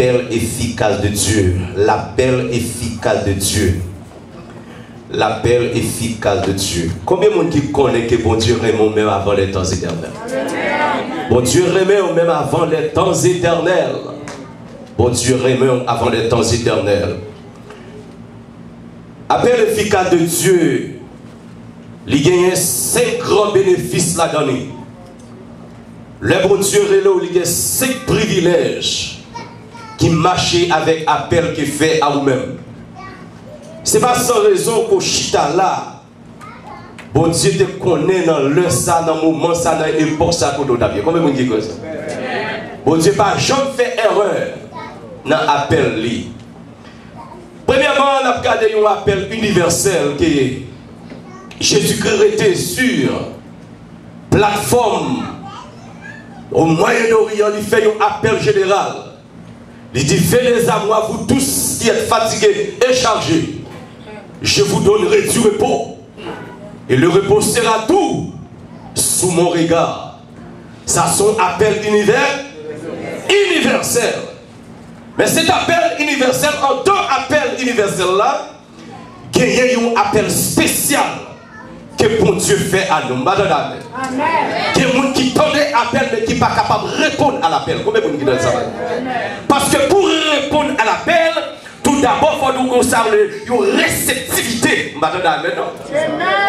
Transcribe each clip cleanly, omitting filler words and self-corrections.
L'appel efficace de Dieu. L'appel efficace de Dieu. L'appel efficace de Dieu. Combien de monde qui connaît que bon Dieu remet même avant les temps éternels? Bon Dieu remet même avant les temps éternels. Bon Dieu remet avant les temps éternels. Appel efficace de Dieu. Il y a 5 grands bénéfices là-dedans. Le bon Dieu il y a 5 privilèges qui marchent avec appel qui fait à vous-même. Ce n'est pas sans raison qu'au chita là, bon Dieu te connaît dans le ça, dans le moment, ça, dans l'époque, ça, pour d'autres. Combien de monde dit ça? Bon Dieu pas jamais fait erreur dans l'appel. Premièrement, on a regardé un appel universel qui Jésus-Christ était sur plateforme au Moyen-Orient, il fait un appel général. Il dit, venez à moi, vous tous qui êtes fatigués et chargés. Je vous donnerai du repos. Et le repos sera tout sous mon regard. Ça son appel universel. Mais cet appel universel, en deux appels universels là, il y a un appel spécial que bon Dieu fait à nous. Amen. Il y a des gens qui tendent l'appel mais qui ne sont pas capables de répondre à l'appel. Combien de gens qui donnent ça? Parce que pour répondre à l'appel, tout d'abord, il faut nous conserver une réceptivité.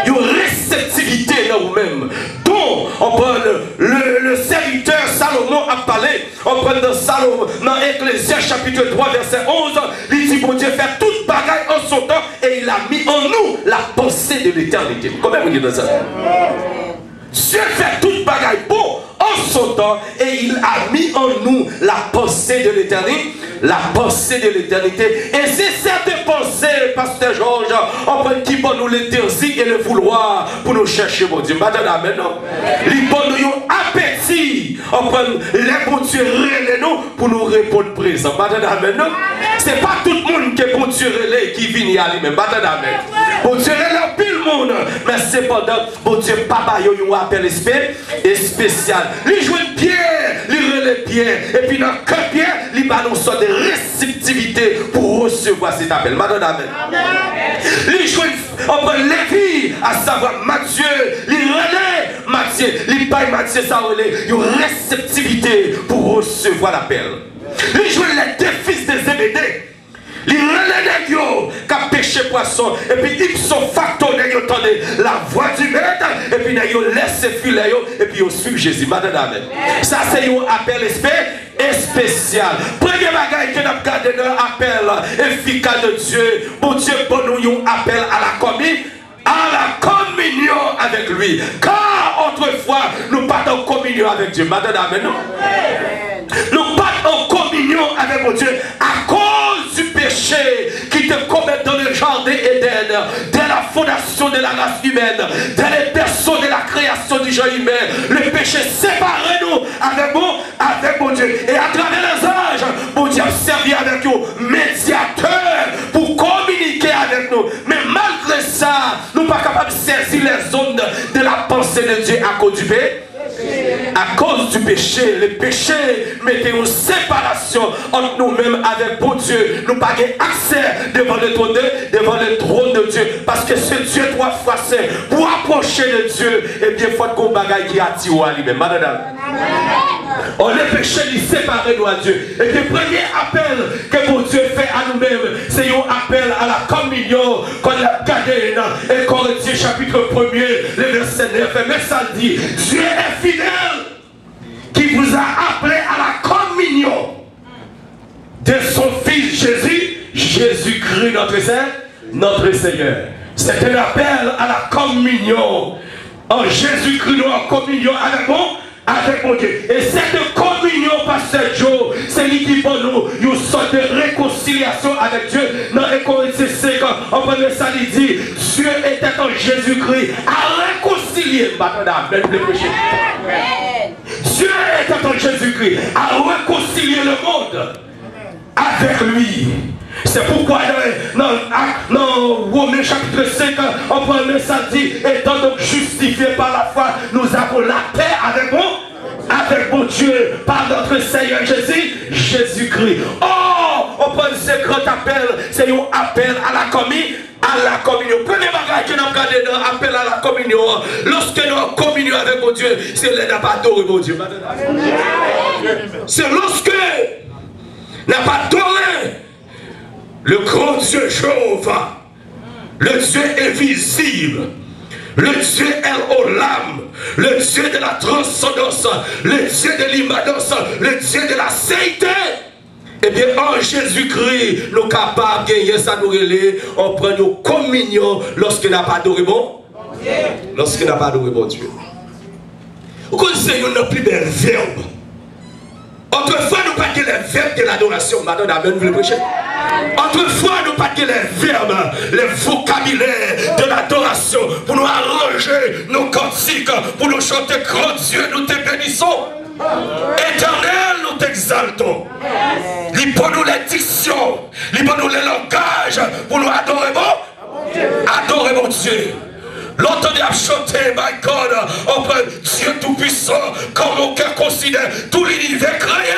Une réceptivité dans vous-même. Donc, on prend le serviteur Salomon a parlé. On prend dans Salomon, dans Ecclésias chapitre 3, verset 11. Il dit, bon Dieu fait toute bagaille en son temps et il a mis en nous la pensée de l'éternité. Combien vous dites ça? Dieu fait toute bagaille bon en son temps et il a mis en nous la pensée de l'éternité. La pensée de l'éternité. Et c'est cette pensée, Pasteur Georges, on prend qui pour nous le désir et le vouloir pour nous chercher, mon Dieu. Maintenant, il pour nous appétit. On prend les bons dieux relais nous pour nous répondre présent. Maintenant, c'est pas tout le monde qui est bon Dieu relais qui vient à lui-même. Maintenant, bon Dieu relais plus le monde. Mais cependant, bon Dieu, papa, il y a un appel spécial. Il joue bien, il relève bien. Et puis dans le cœur bien, il va nous sortir de réceptivité pour recevoir cet appel. Madame, il joue, on prend Lévi, à savoir Matthieu, il relève Matthieu, il paye Matthieu, ça relève une réceptivité pour recevoir l'appel. Il joue les deux fils de Zébédée. Les relais qui ont pêché poisson, et puis ils sont facteurs, ils entendent la voix du maître, et puis ils laissent filer, et puis ils suivent Jésus. Madame, ça c'est un appel spécial. Premier bagage que nous avons gardé dans l'appel efficace de Dieu, bon Dieu, pour nous un appel à la communion avec lui. Car autrefois, nous pas en communion avec Dieu. Madame, nous pas en communion avec mon Dieu à cause du péché qui te commet dans le jardin d'Éden, dès la fondation de la race humaine, dès les berceaux de la création du genre humain. Le péché séparait nous avec mon Dieu. Et à travers les âges, mon Dieu a servi avec nous, médiateur pour communiquer avec nous. Mais malgré ça, nous ne sommes pas capables de saisir les ondes de la pensée de Dieu à cause du péché. À cause du péché, le péché mettait une séparation entre nous-mêmes avec bon Dieu. Nous n'avons pas accès devant le trône de Dieu. Parce que ce Dieu 3 fois saint, pour approcher de Dieu, et bien il faut qu'on bagaille qui attire à lui-même. On le péché lui séparer nous à Dieu. Et le premier appel que mon Dieu fait à nous-mêmes, c'est un appel à la communion qu'on a gardé dans et Corinthiens chapitre 1er, le verset 9. Mais ça dit, Dieu est fidèle qui vous a appelé à la communion de son Fils Jésus, Jésus-Christ notre Seigneur. C'est un appel à la communion. En Jésus-Christ, nous en communion avec mon Dieu. Et cette communion, Pasteur Joe, c'est lui qui pour nous une sorte de réconciliation avec Dieu. Dans les Corinthiens 5, on prend ça, il dit, Dieu était en Jésus-Christ à réconcilier le péché. Dieu était en Jésus-Christ à réconcilier le monde avec lui. C'est pourquoi dans Romains chapitre 5, on prend le message dit, étant donc justifiés par la foi, nous avons la paix avec mon Dieu, par notre Seigneur Jésus-Christ. Oh, on prend ce grand appel, c'est un appel à la communion. Premier bagage que nous avons gardé dans l'appel à la communion, lorsque nous sommes en communion avec mon Dieu, c'est là n'a pas adoré mon Dieu. C'est lorsque n'a pas adoré le grand Dieu Jéhovah, le Dieu invisible, le Dieu El Olam, le Dieu de la transcendance, le Dieu de l'immanence, le Dieu de la sainteté. Eh bien, en Jésus-Christ, nous sommes capables de gagner ça, nous relais, on prend nos communions lorsqu'il n'a pas adoré bon Dieu. Lorsqu'il n'a pas adoré bon Dieu. Vous connaissez nos plus belles verbes. Autrefois, nous pas les verbes de l'adoration. Madame, amen, vous le prêchez. Autrefois, nous pas les verbes, les vocabulaires de l'adoration pour nous arranger nos cantiques, pour nous chanter grand Dieu, nous te bénissons. Éternel, nous t'exaltons. Libre nous les dictions, libre nous les langages pour nous adorer bon. Adorer mon Dieu. L'entendez à chanter, my God, auprès Dieu Tout-Puissant, comme mon cœur considère tout l'univers créé.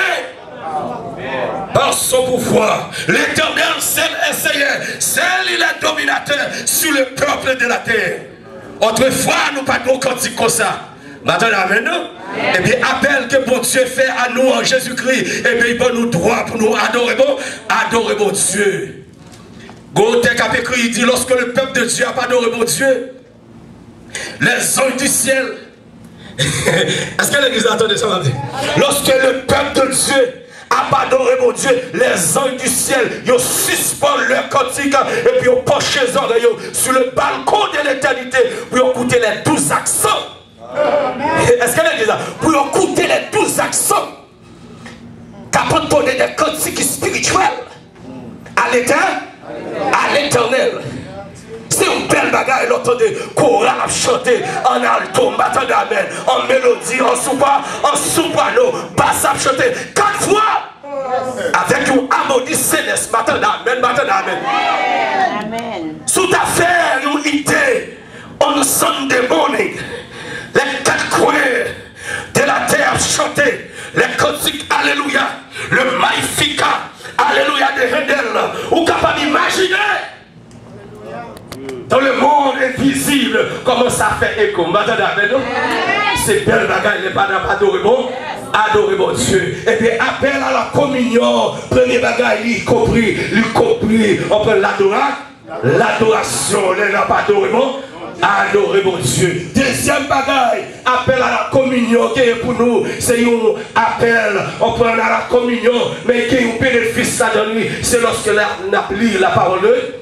Par son pouvoir, l'Éternel seul essayait, seul il est dominateur sur le peuple de la terre. Autrefois, nous pas de cantiques comme ça. Maintenant, amen. Eh bien, appel que bon Dieu fait à nous en Jésus-Christ, eh bien, il peut nous droit pour nous adorer bon Dieu. Gothek a écrit, il dit, lorsque le peuple de Dieu a pas adoré bon Dieu, les anges du ciel. Est-ce que l'église a entendu ça? Lorsque le peuple de Dieu a pas adoré mon Dieu, les anges du ciel, ils suspendent leur cantique et puis ils penchent les oreilles sur le balcon de l'éternité pour écouter les 12 accents. Est-ce que l'église a pour écouter les 12 accents capable de donner des cantiques spirituels à l'éternel. C'est une belle bagarre, l'entendez, chorale à chanter en alto, matin d'amen, en mélodie, en soprano, basse à chanter 4 fois avec une harmonie céleste, matin d'amen, Amen. Sous ta faire une idée, on Sunday morning, les 4 coins de la terre chanter, les cantiques, alléluia, le Magnificat, alléluia de Handel, ou capable d'imaginer. Dans le monde invisible, comment ça fait écho? C'est belle bagaille, les pas adorer bon Dieu. Et puis appel à la communion, premier bagaille, il compris, on peut l'adoration, les n'a pas adorer bon Dieu. Deuxième bagaille, appel à la communion qui est pour nous, c'est un appel, on prend à la communion, mais qui est un bénéfice à donner, c'est lorsque on applique la parole de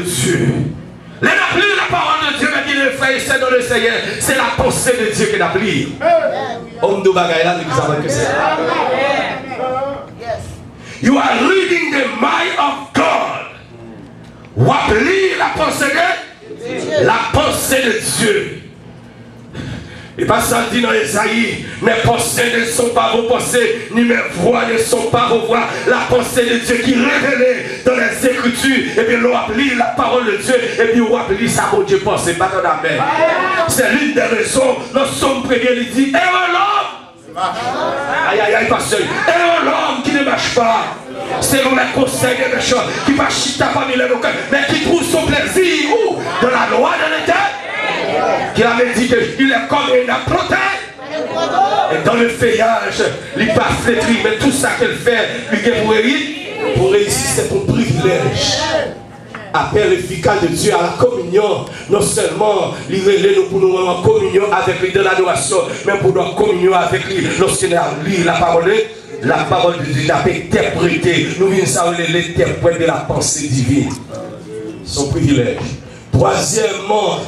Dieu. Les applique la parole de Dieu, mais qui le fait, c'est dans le Seigneur, c'est la pensée de Dieu qui l'applique. Homme de bagaille là, nous savons que c'est. You are reading the mind of God. Ou applique la pensée de Dieu. Et pas ça dit dans Esaïe, mes pensées ne sont pas vos pensées, ni mes voix ne sont pas vos voix. La pensée de Dieu qui est révélée dans les Écritures, et puis l'on applique la parole de Dieu, et puis on applique ça pour Dieu penser, pas dans la mer. C'est l'une des raisons, dans son premier, il dit, et l'homme, aïe, pasteur, et l'homme qui ne marche pas, selon les conseils des méchants, qui va chita parmi les locaux, mais qui trouve son plaisir, où? Dans la loi de l'éternel. Qui avait dit qu'il est comme une approtège. Et dans le feuillage, il n'est pas flétri, mais tout ça qu'elle fait, pour réussir, c'est ton privilège. Appel efficace de Dieu à la communion, non seulement il relève nous pour nous en communion avec lui de l'adoration, mais pour nous en communion avec lui lorsqu'il a lu la parole de Dieu, a interprété. Nous venons saluer l'interprète de la pensée divine. Son privilège. Troisièmement,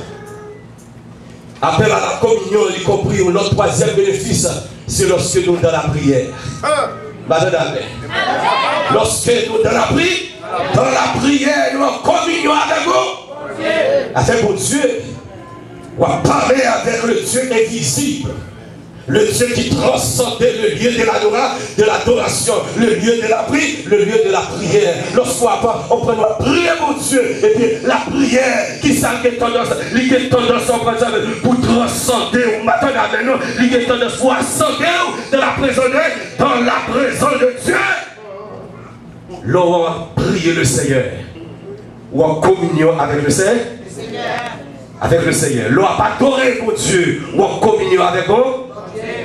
appel à la communion, y compris notre troisième bénéfice, c'est lorsque nous dans la prière. Lorsque nous dans la prière, nous en communion avec vous. Avec mon Dieu. On va parler avec le Dieu invisible. Le Dieu qui transcendait le lieu de l'adoration, le lieu de la prière. Lorsqu'on prend prier mon Dieu, et puis la prière qui s'est tendance pour transcender, ou maintenant, il y a tendance pour ascender dans la présence de Dieu. l'on a prié le Seigneur, ou en communion avec le Seigneur, avec le Seigneur, l'on a adoré mon Dieu, ou en communion avec nous,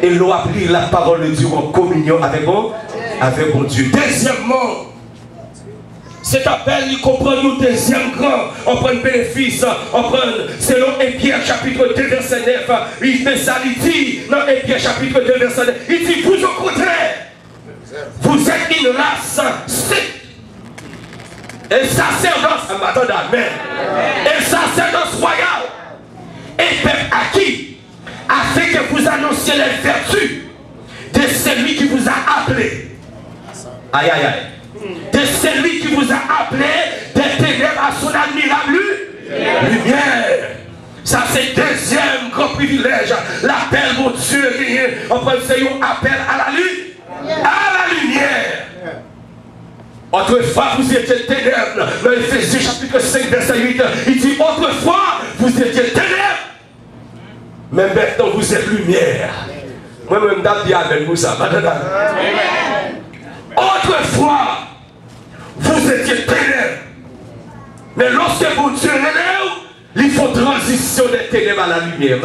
et l'on a pris la parole de Dieu, ou en communion avec nous, avec mon Dieu. Deuxièmement, cet appel, il comprend nous deuxième grand, on prend le bénéfice, on prend, selon Pierre chapitre 2 verset 9, il fait ça, il dit, dans Pierre chapitre 2 verset 9, il dit, vous au contraire, vous êtes une race stricte, et sacerdoce, amen, et sacerdoce royal, et peuple acquis, afin que vous annonciez les vertus de celui qui vous a appelé. Aïe, aïe, aïe. De celui qui vous a appelé des ténèbres à son admirable lumière. Ça c'est deuxième grand privilège. L'appel mon Dieu, on peut faire un appel à la lumière. Autrefois vous étiez ténèbres. Dans Éphésiens chapitre 5 verset 8, il dit autrefois vous étiez ténèbres, mais maintenant vous êtes lumière. Moi-même d'abord avec vous ça. Autrefois, vous étiez ténèbres. Mais lorsque mon Dieu relève, il faut transition des ténèbres à la lumière.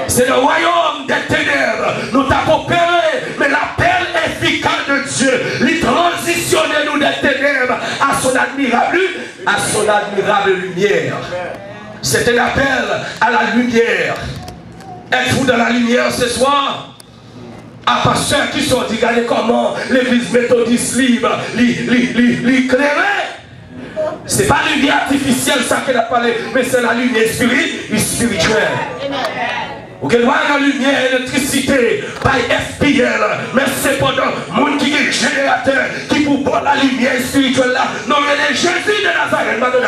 C'est le royaume des ténèbres. Nous t'avons opéré, mais l'appel efficace de Dieu, il transitionne nous des ténèbres à son admirable lumière. C'est un appel à la lumière. Êtes-vous dans la lumière ce soir? À pasteur qui sont dit, regardez comment l'église méthodiste libre, l'éclairer. Ce n'est pas la lumière artificielle, ça qu'elle a parlé, mais c'est la lumière spirituelle. Vous voyez la lumière, l'électricité, pas FPL, mais c'est pendant le monde qui est générateur, qui vous prend la lumière spirituelle là. Non, mais Jésus de Nazareth, madame.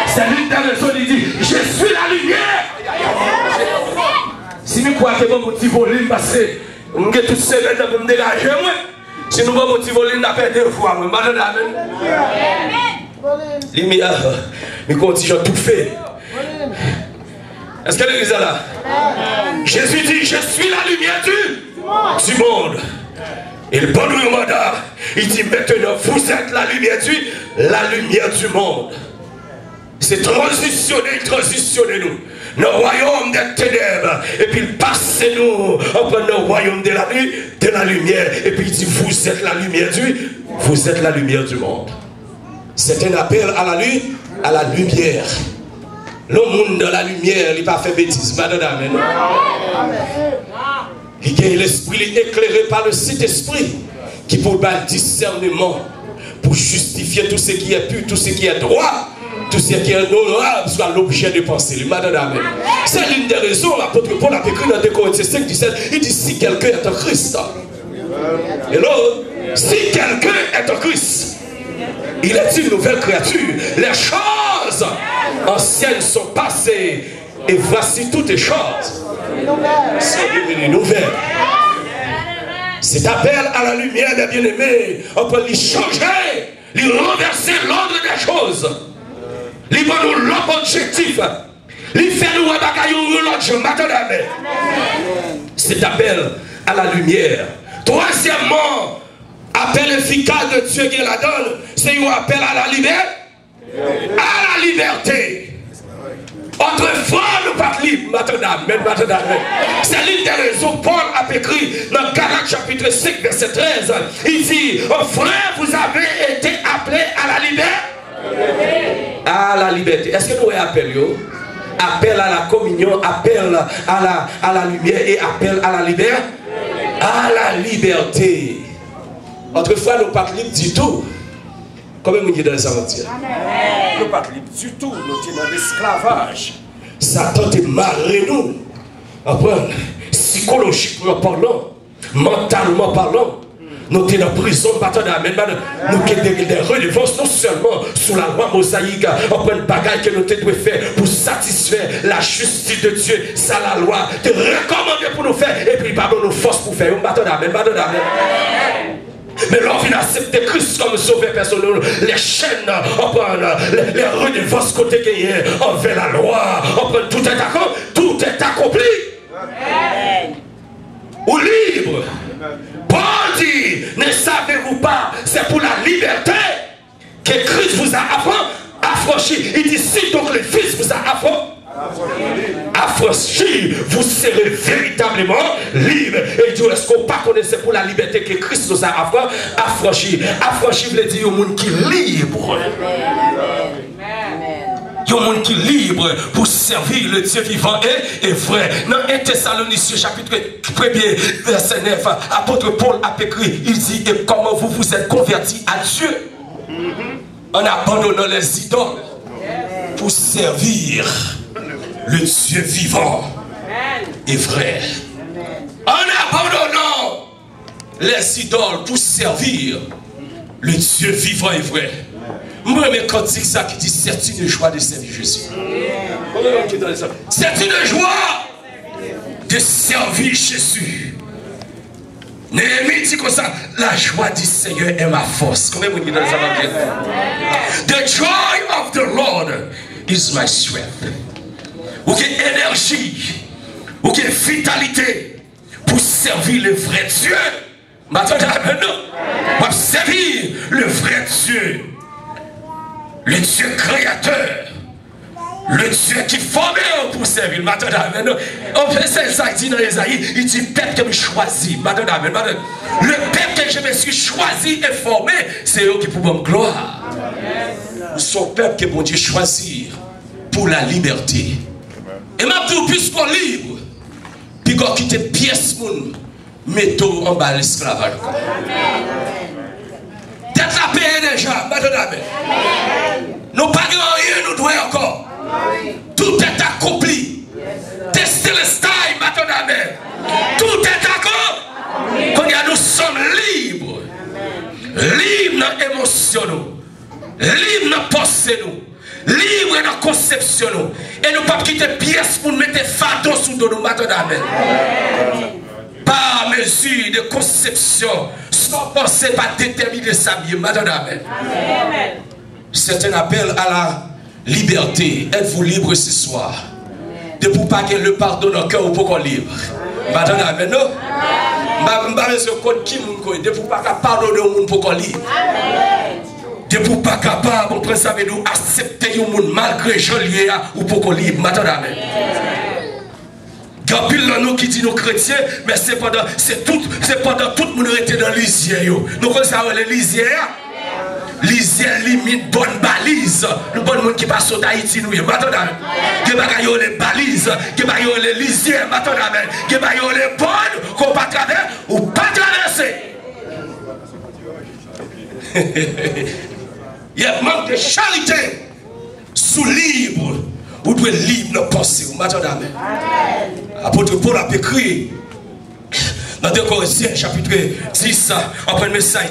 C'est l'une des raisons, il dit, je suis la lumière. Si nous croyons que mon petit volume, parce que nous avons tous ces bêtes pour me dégager, si nous avons un petit volume, nous avons perdu deux fois. Lumière, nous continuons tout fait. Est-ce que l'église est là? Jésus dit, je suis la lumière du monde. Et le bon mandat, il dit maintenant, vous êtes la lumière du monde. C'est transitionnez-nous. Nos royaumes des ténèbres. Et puis passez-nous entre nos royaumes de la lumière. Et puis il dit, vous êtes la lumière du monde. C'est un appel à la lumière. Le monde de la lumière, il n'a pas fait bêtise. Madame, il y a l'esprit éclairé par le Saint-Esprit qui pour le discernement, pour justifier tout ce qui est pur, tout ce qui est droit, tout ce qui est honorable soit l'objet de pensée. Madame, c'est l'une des raisons, l'apôtre Paul a écrit dans 2 Corinthiens 5, 17, il dit si quelqu'un est en Christ. Et là, si quelqu'un est en Christ, il est une nouvelle créature. Les choses anciennes sont passées. Et voici toutes les choses sont devenues nouvelles. Cet appel à la lumière des bien-aimés, on peut lui changer, lui renverser l'ordre des choses. Lui donner l'autre objectif. Lui faire nous un cet appel à la lumière. Troisièmement, appel efficace de Dieu qui la donne, c'est un appel à la liberté. À la liberté. Autrefois, nous pas libres, maintenant. C'est l'une des raisons Paul a écrit dans Galates chapitre 5, verset 13. Il dit, frère, vous avez été appelés à la liberté. À la liberté. Est-ce que nous appelons appel à la communion, appel à la lumière et appel à la liberté? À la liberté. Autrefois, nous pas libres du tout. Comment vous dites dans les aventures? Nous pas libres du tout. Nous sommes dans l'esclavage. Satan te marre nous. Psychologiquement parlant, mentalement parlant. Nous sommes en prison, nous avons des redevances non seulement sous la loi mosaïque, on prend une bagaille que nous devons faire pour satisfaire la justice de Dieu. Ça la loi te recommande pour nous faire et puis pardon nos forces pour faire. Mais lorsqu'on accepte Christ comme sauveur personnel, les chaînes, on prend les redevances côté gagné, on fait la loi, on prend tout est accompli. Ou libre. Paul dit, ne savez-vous pas, c'est pour la liberté Fils vous a affranchi. Il dit, si donc le Fils vous a affranchi, vous serez véritablement libre. Et il dit, est-ce qu'on pas connaissait pour la liberté que Christ nous a affranchi? Affranchi veut dire un monde qui est libre. Il y a un monde qui est libre pour servir le Dieu vivant et vrai. Dans 1 Thessaloniciens chapitre 1er verset 9, apôtre Paul a écrit, il dit, et comment vous vous êtes convertis à Dieu en abandonnant les idoles pour servir le Dieu vivant et vrai. En abandonnant les idoles pour servir le Dieu vivant et vrai. Moi, mais quand c'est ça qui dit, c'est une joie de servir Jésus. C'est une joie de servir Jésus. Néhémie dit comme ça, la joie du Seigneur est ma force. Combien vous dites dans les Américains? The joy of the Lord is my strength. Ou quelle énergie, ou quelle vitalité pour servir le vrai Dieu. Maintenant, pour servir le vrai Dieu. Le Dieu créateur. Le Dieu qui formé pour servir. Maintenant, on fait ça, il dit dans Esaïe, il dit, peuple que je choisis. Maintenant, le peuple que je me suis choisi et formé, c'est eux qui pour me gloire. Son peuple que bon Dieu choisir pour la liberté. Et maintenant, puisqu'on est libre, puis qu'on quitte pièce, mettons en bas l'esclavage. D'être la paix déjà, maintenant. Nous pas rien, nous devons encore. Tout est accompli. Tester le style, maintenant. Tout est accompli. Quand nous sommes libres. Libres dans l'émotion, libres dans la pensée, libres dans la conception. Et nous ne pouvons pas quitter pièce pour nous mettre fardeau sous nous, maintenant. Par mesure de conception, sans penser, pas déterminer sa vie, maintenant. C'est un appel à la liberté. Êtes-vous libre ce soir? De pour pas que le pardon dans le cœur ou pour qu'on libre. Maintenant, non? De pour pas pardonner au monde pour qu'on libre. De pour pas capable, on pense avec nous, accepter le monde malgré joli ou pour qu'on libre. Maintenant, il y a pile de nous qui dit nos chrétiens, mais c'est pendant tout le monde était dans l'isière. Nous connaissons les lisières. Lisière limite bonne balise. Le bon monde qui passe au Haïti, nous, maintenant, qui va les balises, qui va les lisières, maintenant, qui va les bonnes, qu'on pas traverser ou pas traverser. Il y a un manque de charité. Sous libre, vous devez libre de penser, maintenant. Apôtre Paul a écrit. Dans 2 Corinthiens chapitre 10, après le message,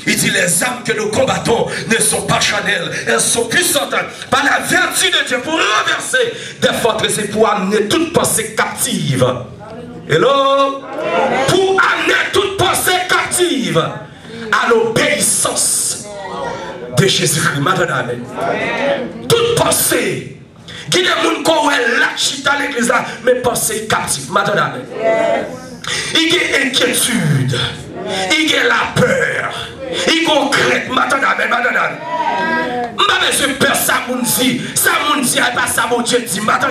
il dit les âmes que nous combattons ne sont pas charnelles, elles sont puissantes par la vertu de Dieu pour renverser des forteresses et pour amener toute pensée captive. Hello? Pour amener toute pensée captive à l'obéissance de Jésus-Christ. Maintenant, toute pensée qui est le monde qu'on est là, chita l'église, mais pensée captive. Maintenant, il y a inquiétude, il y a la peur, il y a crainte. Maintenant, je perds ça, mon Dieu, ça, mon Dieu, pas ça, mon Dieu dit. Maintenant,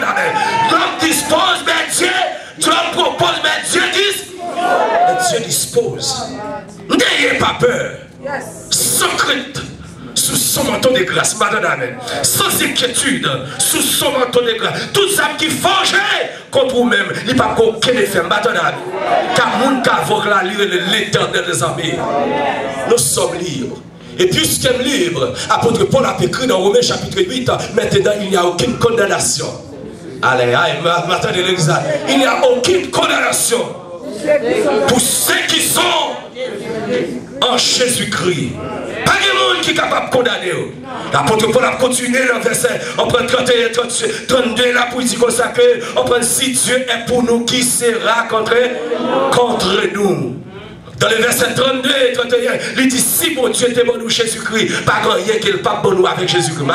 l'homme dispose, mais Dieu propose, mais Dieu dispose. N'ayez pas peur, sans crainte. Sous son manteau de grâce, madame, sans inquiétude, sous son manteau de grâce, tout ça qui forge contre vous-même, il n'y a pas aucun effet, madame, car mon cavoc la lire l'éternel des armées. Nous sommes libres. Et puisqu'il est libre, apôtre Paul a écrit dans Romains chapitre 8, maintenant il n'y a aucune condamnation. Allez, maintenant il n'y a aucune condamnation pour ceux qui sont en Jésus-Christ. Pas de monde qui est capable de condamner. L'apôtre Paul a continué dans le verset, on prend 31, 32 là pour dire comme ça que, on prend si Dieu est pour nous, qui sera contre nous. Dans le verset 32 et 31, il dit si mon Dieu était bon nous Jésus-Christ, pas grand rien qu'il pas bon nous avec Jésus-Christ.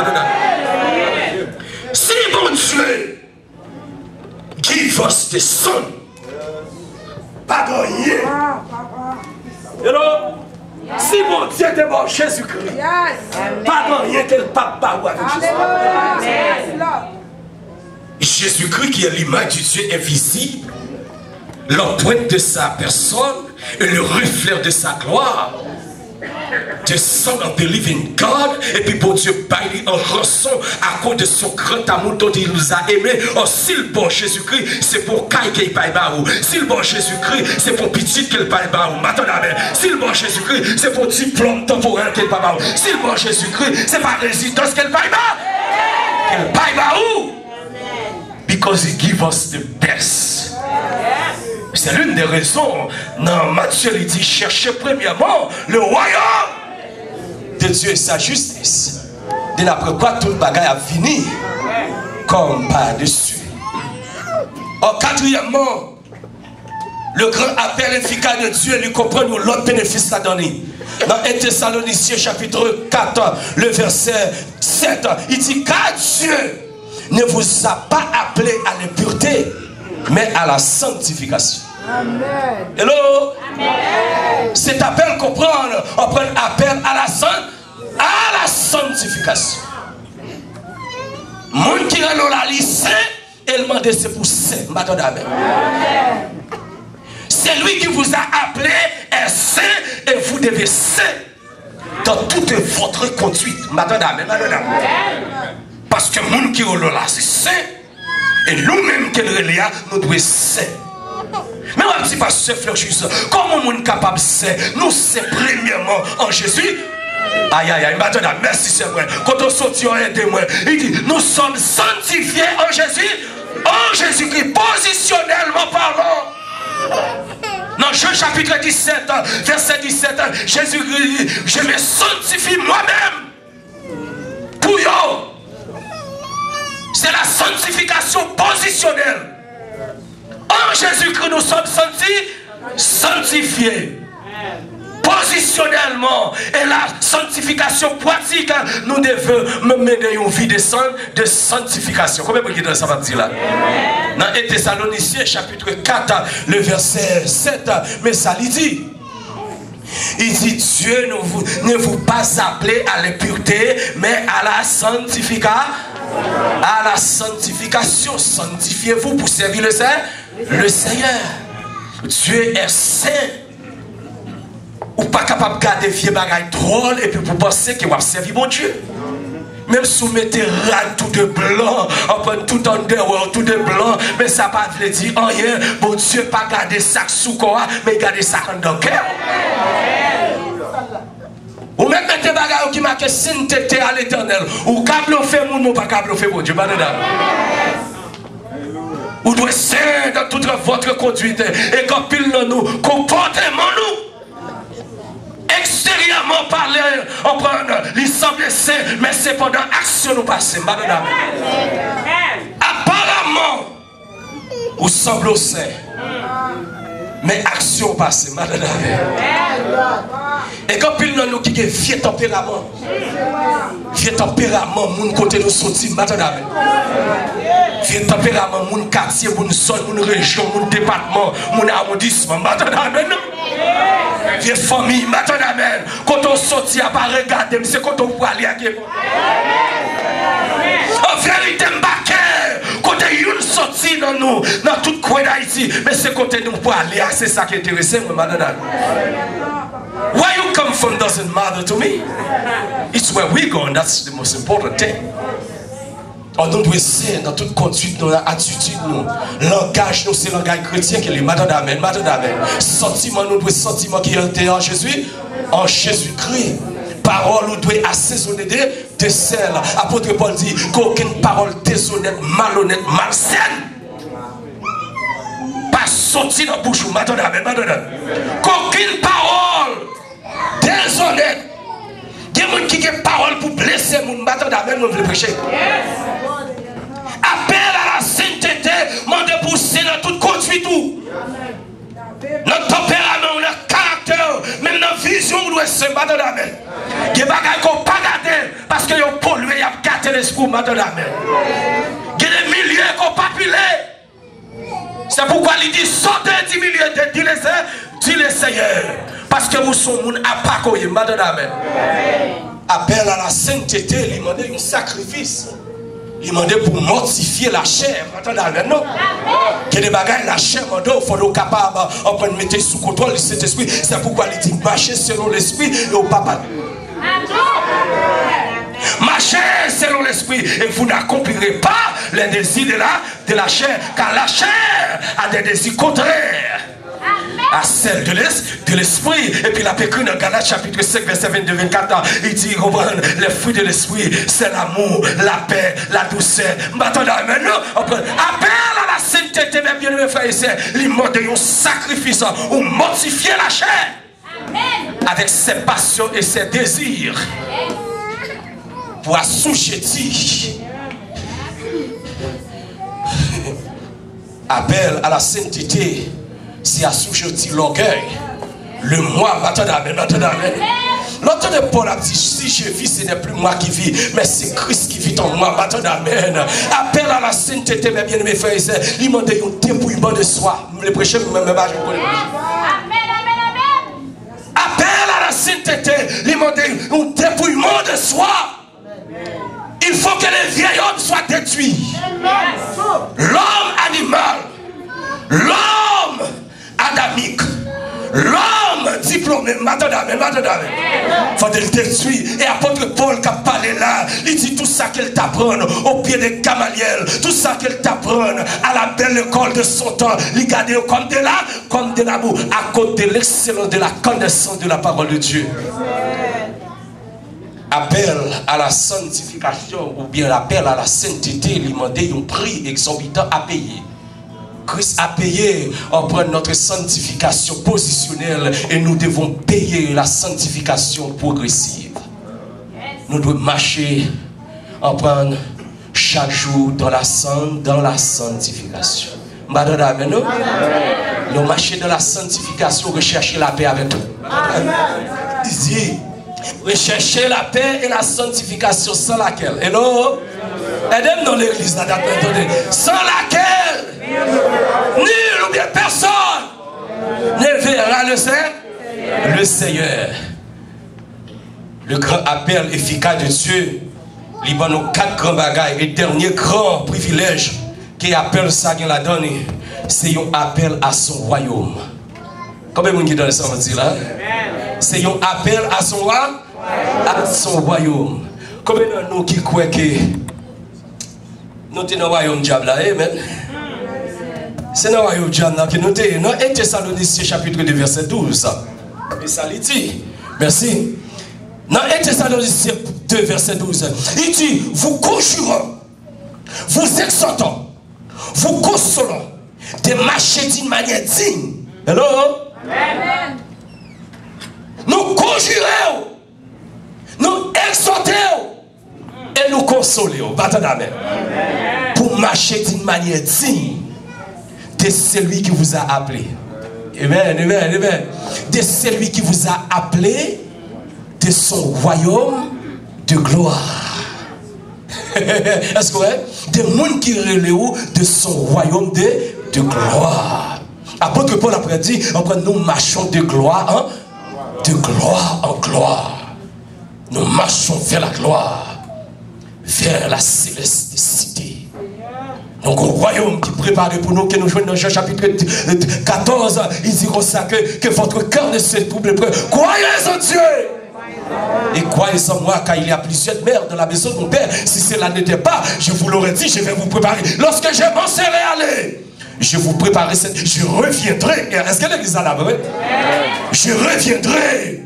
Si mon Dieu give us the son, pas grand rien. Hello? Si mon Dieu est bon Jésus-Christ, pas rien que le papa ou avec Jésus. Jésus-Christ qui est l'image du Dieu invisible, l'empreinte de sa personne et le reflet de sa gloire. The Son of the Living God, et puis pour Dieu baille en rançon à cause de son grand amour dont il nous a aimés. Oh, si le bon Jésus-Christ, c'est pour Kai qu'il paye baou. Si le bon Jésus-Christ, c'est pour petit qu'il paye baou. Maintenant, si le bon Jésus-Christ, c'est pour diplôme temporaire qu'il paye baou. Si le bon Jésus-Christ, c'est pas résidence qu'il paye baou. Qu'il paye baou. Because he gives us the best. C'est l'une des raisons. Dans Matthieu, il dit cherchez premièrement le royaume de Dieu et sa justice. De l'après quoi tout le bagage a fini comme par-dessus. Quatrièmement, le grand appel efficace de Dieu lui comprend l'autre bénéfice à donner. Dans 1 Thessaloniciens chapitre 4, le verset 7, il dit car Dieu ne vous a pas appelé à l'impureté, mais à la sanctification. Amen. Hello? Amen. Cet appel comprendre, on prend appel à la sanctification. Moun qui est dans la liste, il demande c'est pour saint. Amen. C'est lui qui vous a appelé un saint et vous devez saint dans toute votre conduite. Amen. Parce que moun qui est là, c'est saint. Et nous-mêmes qui sommes là, nous devons saint. Mais on dit pas ce frère juste. Comment on est capable de saint? Nous c'est premièrement en Jésus. Aïe aïe aïe, maintenant merci c'est vrai. Quand on sortit on aide moi. Il dit nous sommes sanctifiés en Jésus. En Jésus-Christ, positionnellement parlant. Dans Jean chapitre 17, verset 17, Jésus-Christ, je me sanctifie moi-même. Pour eux. C'est la sanctification positionnelle. En Jésus-Christ, nous sommes sanctifiés. Positionnellement. Et la sanctification pratique, nous devons mener une vie de sanctification. Combien de temps ça va dire là? Dans 1 Thessaloniciens, chapitre 4, le verset 7, mais ça lui dit. Il dit Dieu ne vous pas appelé à l'impureté, mais à la sanctification. À la sanctification. Sanctifiez-vous pour servir le Seigneur. Dieu est saint. Ou pas capable de garder vieux bagaille drôle et puis pour penser qu'il va servir mon Dieu. Même si vous mettez rad tout de blanc, on prend tout en dehors, tout de blanc, mais ça ne veut pas dire rien. Bon Dieu pas garder ça sous corps, mais garder ça dans le cœur. Ou même mettez bagaille qui marque sainteté à l'éternel. Ou câble fait mon ou pas câble fait mon Dieu. Ou doit saint dans toute votre conduite. Et quand pile dans nous, comportement nous. Extérieurement parler, on prend les semblent saints, mais c'est pendant action nous passons. Apparemment, vous semblez saints, mais action passe. Et quand pile dans nous qui est vieux tempérament, mon côté nous sortit, vieux tempérament, mon quartier, mon sol, mon région, mon département, mon arrondissement, vieux famille, quand on sortit à pas regarder, c'est quand on voit aller à qui. En vérité, quand on sortit dans nous, dans toute coin d'Haïti, mais c'est quand nous pour aller, c'est ça qui est intéressant, madame. Where you come from doesn't matter to me. It's where we go, and that's the most important thing. On doit essayer dans toute conduite, dans l'attitude, nous. Langage, nous, c'est le langage chrétien qui est madame. Sentiment, nous doit sentiment qui est en Jésus, en Jésus-Christ. Parole, nous doit assaisonner de sel. Apôtre Paul dit qu'aucune parole déshonnête, malhonnête, malsaine. Pas sorti dans la bouche, madame. Qu'aucune parole déshonnête. Il y a des gens qui ont parole pour blesser les gens, madame, nous voulons prêcher. Appel à la sainteté, demande pour pousser dans toute conduite. Notre tempérament, notre caractère, même notre vision, nous devons se battre dans la main. Il y a des choses qu'on ne peut pas garder parce qu'ils ont pollué, ils ont gâté l'esprit dans la main. Il y a des milliers qu'on ne peut pas piler. C'est pourquoi il dit sortez du milieu, dit le Seigneur. Parce que vous sommes moun à pas koye. Amen. Appel à la sainteté, il demande un sacrifice. Il demande pour mortifier la chair. Amen. Non? Que des bagages, la chair, il faut être capable de mettre sous contrôle cet esprit. C'est pourquoi il dit marcher selon l'esprit et au papa. Marchez selon l'esprit et vous n'accomplirez pas les désirs de la chair, car la chair a des désirs contraires à celle de l'esprit. Et puis la pécune dans Galates chapitre 5 verset 22-24, il dit les fruits de l'esprit, c'est l'amour, la paix, la douceur. Maintenant, appel à la sainteté, mes bien-aimés frères et sœurs, il demande un sacrifice ou mortifier la chair avec ses passions et ses désirs pour assujettir. Appel à la sainteté, c'est assujettir l'orgueil, le moi. Maintenant, l'autre de Paul a dit, si je vis, ce n'est plus moi qui vis, mais c'est Christ qui vit en moi. Maintenant, appel à la sainteté, mes bien-aimés frères et sœurs, il m'a donné un dépouillement de soi. Le prêcher, vous m'aimez pas, je vous connais. Appel à la sainteté, il m'a donné un dépouillement de soi. Il faut que les vieils hommes soient détruits. L'homme animal, l'homme adamique, l'homme diplômé, il faut le détruire. Et apôtre Paul qui a parlé là, il dit tout ça qu'elle t'apprend au pied de Gamaliel, tout ça qu'elle t'apprend à la belle école de son temps, il garde comme de l'amour, à cause de l'excellence de la connaissance de la parole de Dieu. Appel à la sanctification ou bien l'appel à la sainteté, il demandait un prix exorbitant à payer. Christ a payé en prenant notre sanctification positionnelle et nous devons payer la sanctification progressive. Nous devons marcher en prenant chaque jour dans la sanctification. Madame, nous marchons dans la sanctification, rechercher la paix avec nous. Il dit, rechercher la paix et la sanctification sans laquelle, hello, aidez-nous dans l'église, sans laquelle nul ou bien personne ne verra le Seigneur. Le grand appel efficace de Dieu, il y a nos 4 grands bagages et dernier grand privilège qui appelle ça qui l'a donné, c'est un appel à son royaume. Combien de monde qui donne ça là? C'est un appel à son royaume. Combien de nous qui croient que nous sommes dans le royaume diable là, amen? C'est dans le royaume diable que nous sommes dans 1 Thessaloniciens chapitre 2 verset 12. Et ça lui dit, merci. Dans 1 Thessaloniciens 2 verset 12, il dit, vous conjurons, vous exhortons, vous consolons de marcher d'une manière digne. Hello? Amen. Nous conjurons, nous exhortons et nous consolons. Pour marcher d'une manière digne de celui qui vous a appelé. Amen, amen, amen. De celui qui vous a appelé de son royaume de gloire. Est-ce que vous voyez? Des gens qui relèvent de son royaume de gloire. Apôtre Paul après dit, nous marchons de gloire en gloire. Nous marchons vers la gloire, vers la céleste cité. Donc au royaume qui prépare pour nous, que nous jouons dans Jean chapitre 14, il dit comme ça que votre cœur ne se trouble plus. Croyez en Dieu et croyez en moi, car il y a plusieurs mères dans la maison de mon Père. Si cela n'était pas, je vous l'aurais dit, je vais vous préparer. Lorsque je m'en serai allé, je vous préparerai cette... Je reviendrai. Est-ce que l'église a la vraie? Je reviendrai.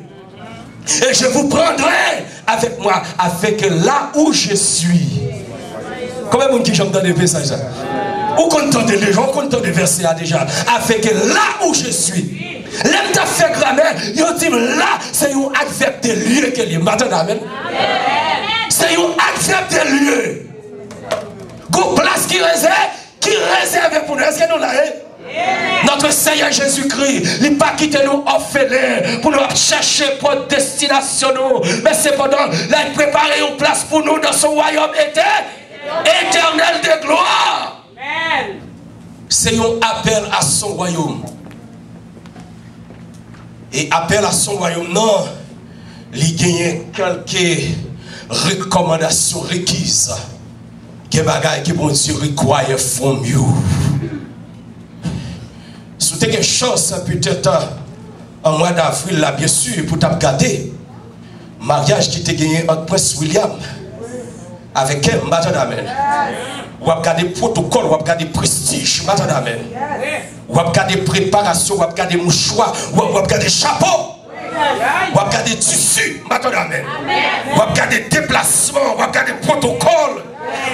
Et je vous prendrai avec moi, avec là où je suis. Combien de monde qui j'aime dans les messages? Ou content de les gens, content de verser déjà. Avec là où je suis. L'homme t'a fait grammaire, il dit là, c'est un adverbe de lieu qu'il y a. Maintenant, amen. C'est un adverbe de lieu. Une place qui réserve pour nous. Est-ce que nous l'avons? Notre Seigneur Jésus-Christ, il n'a pas quitté nous orphelins pour nous chercher pour destination. Mais cependant, il a préparé une place pour nous dans son royaume éternel de gloire. C'est un appel à son royaume. Et appel à son royaume, non, il gagne quelques recommandations requises. Que bagaille que bon Dieu require from you. Si tu as une chance, peut-être en mois d'avril, là, bien sûr, pour t'agarder, mariage qui t'a gagné entre Prince William avec elle, madame amen. Ou à regarder protocole, ou à regarder prestige, madame amen. Ou à regarder préparation, ou à regarder mouchoir, ou à regarder chapeau. Ou à regarder tissu, madame amen. Ou à regarder déplacement, ou à regarder protocole.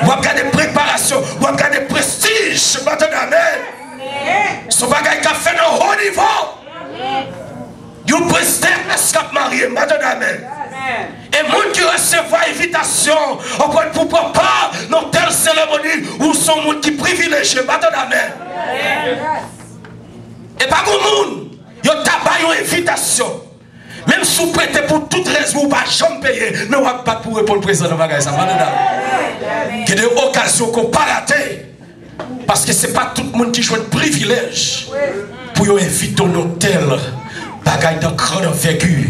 Ou regarder préparation, ou regarder prestige, madame amen. Son bagage qu'a fait dans haut niveau. Vous président est-ce qu'a marié, madame amen. Et moun qui recevra invitation, on peut pour pas dans telle cérémonie où sont moun qui privilégié, madame amen. Et pas pour moun, yo tabac une invitation. Même si vous prêtez pour toute raison, vous ne pouvez jamais payer. Mais vous n'avez pas pour répondre président de bagage. Il y a des occasions qu'on ne peut pas rater. Parce que ce n'est pas tout le monde qui joue de privilège pour inviter un hôtel bagage de grande envergure.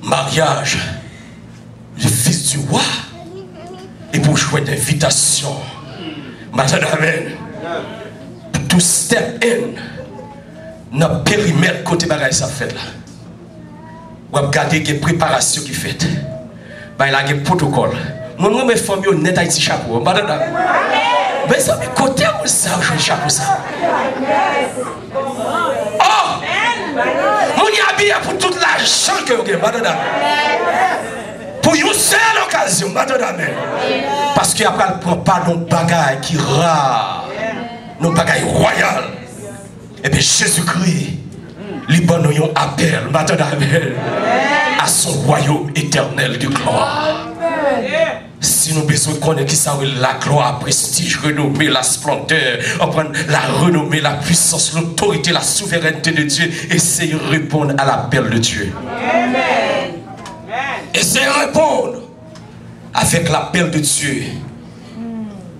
Mariage, le fils du roi. Et pour jouer d'invitation. Madame amen. To step in. Dans le périmètre côté bagage ça fait là. Ou regarder les préparations qui fait. Bah il a des protocoles. Mon mes famille honnête Haïti chapeau. Madame. Mais ça me côté moi ça je chapeau ça. Oh! Mon y habille pour toute l'argent que vous madame. Pour une seule occasion, madame. Parce qu'après elle prend pas nos bagages qui rare. Nos bagages royales. Et bien Jésus-Christ, il donne un appel, madame, à son royaume éternel de gloire. Si nous avons besoin de connaître qui ça la gloire, prestige, renommée, la splendeur, la renommée, la puissance, l'autorité, la souveraineté de Dieu, essayez de répondre à l'appel de Dieu. Essayez de répondre avec l'appel de Dieu.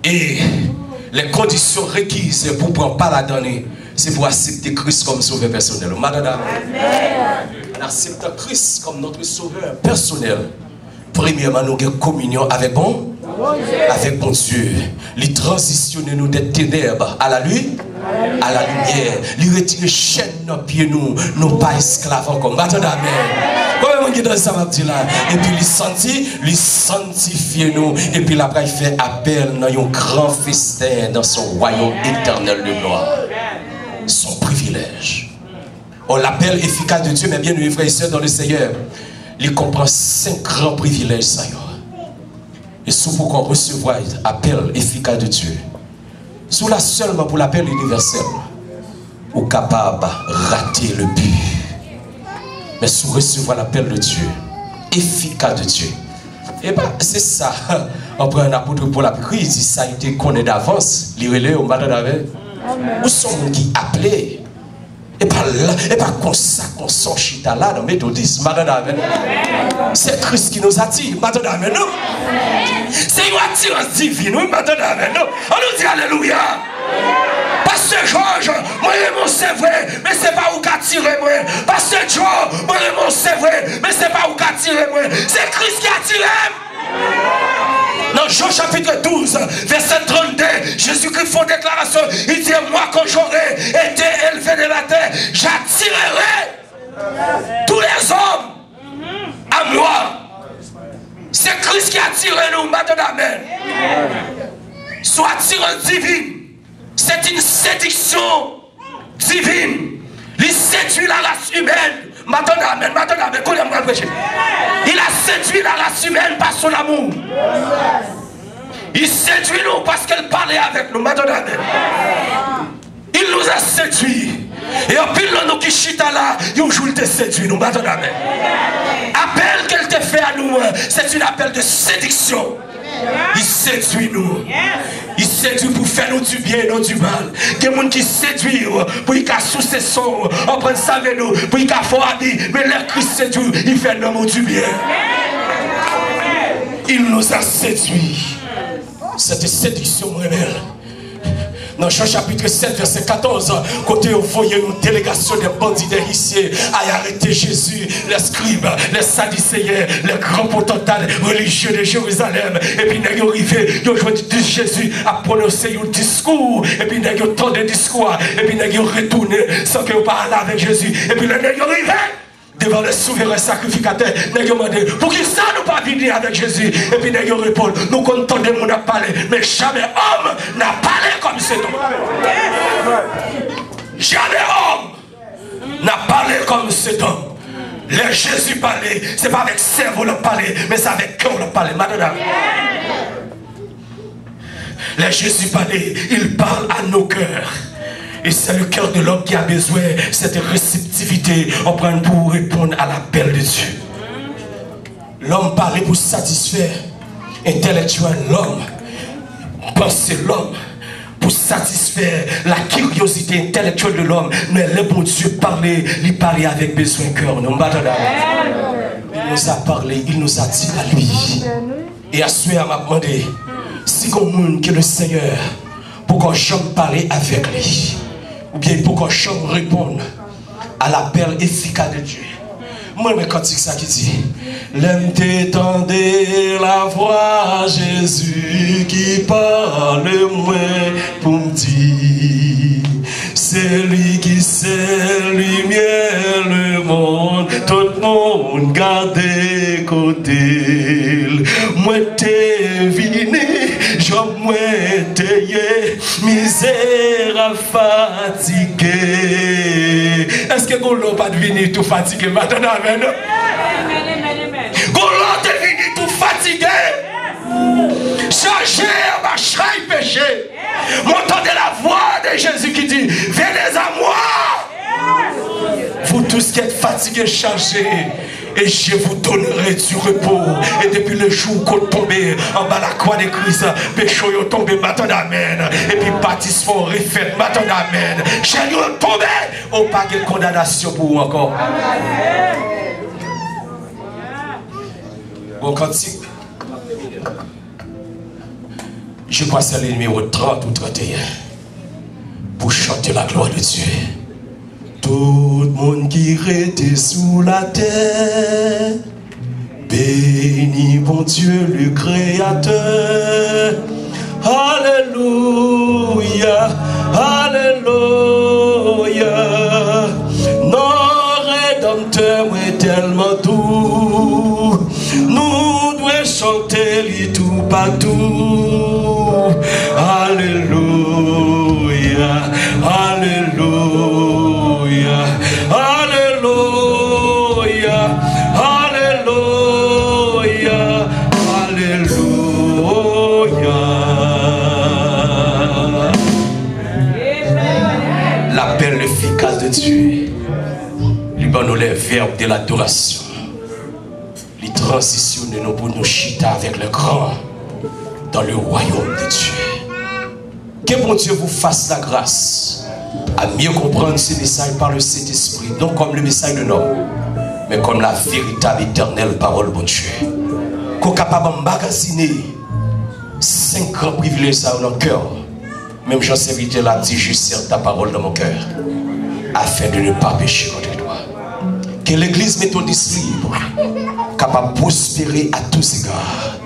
Et les conditions requises pour prendre part à donner. C'est pour accepter Christ comme sauveur personnel. Madame, accepter Christ comme notre sauveur personnel. Premièrement, nous avons communion avec bon Dieu. Il transitionne nous des ténèbres à la lumière. À la lumière. Il retire les chaînes dans pieds nous pas esclaves encore. Madame, comment on dans ça va dire là? Et puis il sanctifie nous. Et puis là, il fait appel dans un grand festin dans son royaume éternel de gloire. Son privilège. On l'appelle efficace de Dieu, mais bien nous frères et sœurs dans le Seigneur, il comprend 5 grands privilèges. Ça et sous pour qu'on recevoir l'appel efficace de Dieu, sous la seulement pour l'appel universel, ou capable de rater le but. Mais sous recevoir l'appel de Dieu, efficace de Dieu. Et bien c'est ça. On prend un apôtre pour la crise, ça a été connu d'avance, l'irélé au matin d'avant. Où sont les gens qui appellent? Et pas comme ça qu'on sort chita là dans le méthodisme. C'est Christ qui nous attire. Non? C'est une attirance divine. On nous dit Alléluia. Pasteur Georges, moi c'est vrai, mais c'est pas où qu'attirer moi. Pasteur Joe, moi c'est vrai, mais c'est pas où qu'attirer moi. C'est Christ qui attire. Dans Jean chapitre 12, verset 32, Jésus-Christ fait une déclaration. Il dit, moi quand j'aurai été élevé de la terre, j'attirerai tous les hommes à moi. C'est Christ qui attire nous, madame. Soit attirance divine. C'est une séduction divine. Il séduit la race humaine. Madame, il a séduit la race humaine par son amour. Il séduit nous parce qu'elle parlait avec nous. Madame, il nous a séduit. Et en pile nous qui chita là, il joue te séduit nous. Madame, appel qu'elle te fait à nous, c'est un appel de séduction. Il séduit nous. Il séduit pour faire nous du bien et non du mal. Il y a des gens qui séduisent pour qu'ils sous ses sons, on prend ça avec nous, pour qu'ils fassent habit. Mais leur Christ séduit, il fait nous du bien. Il nous a séduit. Cette séduction rebelle. Dans Jean chapitre 7, verset 14, côté où voyez une délégation de bandits d'héritiers à arrêter Jésus, les scribes, les sadducéens, les grands potentats religieux de Jérusalem. Et puis, ils sont arrivés, ils ont joué Jésus à prononcer un discours. Et puis, ils ont entendu le discours. Et puis, ils ont retourné sans qu'ils parlent avec Jésus. Et puis, ils sont arrivés devant le souverain sacrificateur. Ils ont demandé, pour qui ça nous pas venir avec Jésus? Et puis, ils ont répondu, nous comptons mon a parlé, mais jamais homme n'a parlé comme cet homme. Jamais homme n'a parlé comme cet homme. Le Jésus parlait, c'est pas avec cerveau le parler, mais c'est avec cœur le parler. Madame. Le Jésus parlait, il parle à nos cœurs. Et c'est le cœur de l'homme qui a besoin de cette réceptivité pour répondre à l'appel de Dieu. L'homme parlait pour satisfaire intellectuel l'homme, penser l'homme, pour satisfaire la curiosité intellectuelle de l'homme. Mais le bon Dieu parlait, il parlait avec besoin de cœur. Il nous a parlé, il nous a dit à lui. Et à ce moment, m'a demandé si comme que le Seigneur, pour qu'on chante parler avec lui, ou bien pour qu'on chante répondre à l'appel efficace de Dieu. Moi, mais quand c'est ça qui dit, l'aime t'étendre la voix Jésus qui parle moi pour me dire, c'est lui qui sait lumière le monde, tout le monde garde côté. Moi t'es vini, je moi t'es misère fatigué. Est-ce que vous n'avez pas devenu tout fatigué maintenant? Goulo t'es venu tout fatigué, chargé par chaque péché. M'entendez la voix de Jésus qui dit, venez à moi, vous tous qui êtes fatigués, chargés, et je vous donnerai du repos. Et depuis le jour qu'on tombe en bas la croix de Christ, péché est tombé, maintenant amen. Et puis baptiste font refait, maintenant amen. J'ai tombé, on pas de condamnation pour vous encore. Bon cantique, je crois que c'est le numéro 30 ou 31 pour chanter la gloire de Dieu. Tout le monde qui était sous la terre, bénis bon Dieu le Créateur. Alléluia, alléluia. Notre Rédempteur est tellement doux. Nous devons chanter lui tout partout. Alléluia, alléluia, alléluia, alléluia, alléluia. L'appel efficace de Dieu, lui donne les verbes de l'adoration. Il transitionne nous pour nous chita avec le grand dans le royaume de Dieu. Que bon Dieu vous fasse la grâce à mieux comprendre ce message par le Saint-Esprit, non comme le message de l'homme, mais comme la véritable éternelle parole de Dieu. Qu'on est capable de magasiner 5 grands privilèges dans notre cœur. Même Jean-Serviteur l'a dit, je sers ta parole dans mon cœur, afin de ne pas pécher contre toi. Que l'église méthodiste libre, capable de prospérer à tous égards.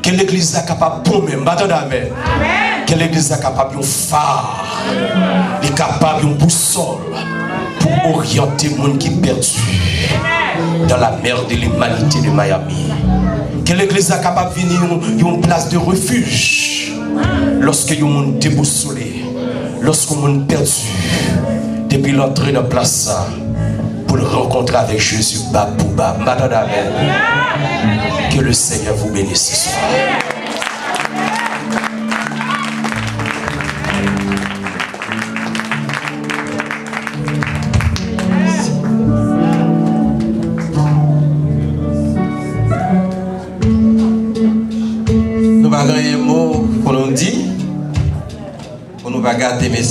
Que l'église est capable de même. Amen. Que l'église est capable de phare, est capable de boussole pour orienter le monde qui est perdu dans la mer de l'humanité de Miami. Que l'église est capable de venir à une place de refuge lorsque le monde est déboussolé, lorsque le monde est perdu, depuis l'entrée de la place pour le rencontrer avec Jésus. Babouba, Madame. Que le Seigneur vous bénisse ce soir. Nous allons un mot pour nous dire, pour nous garder mes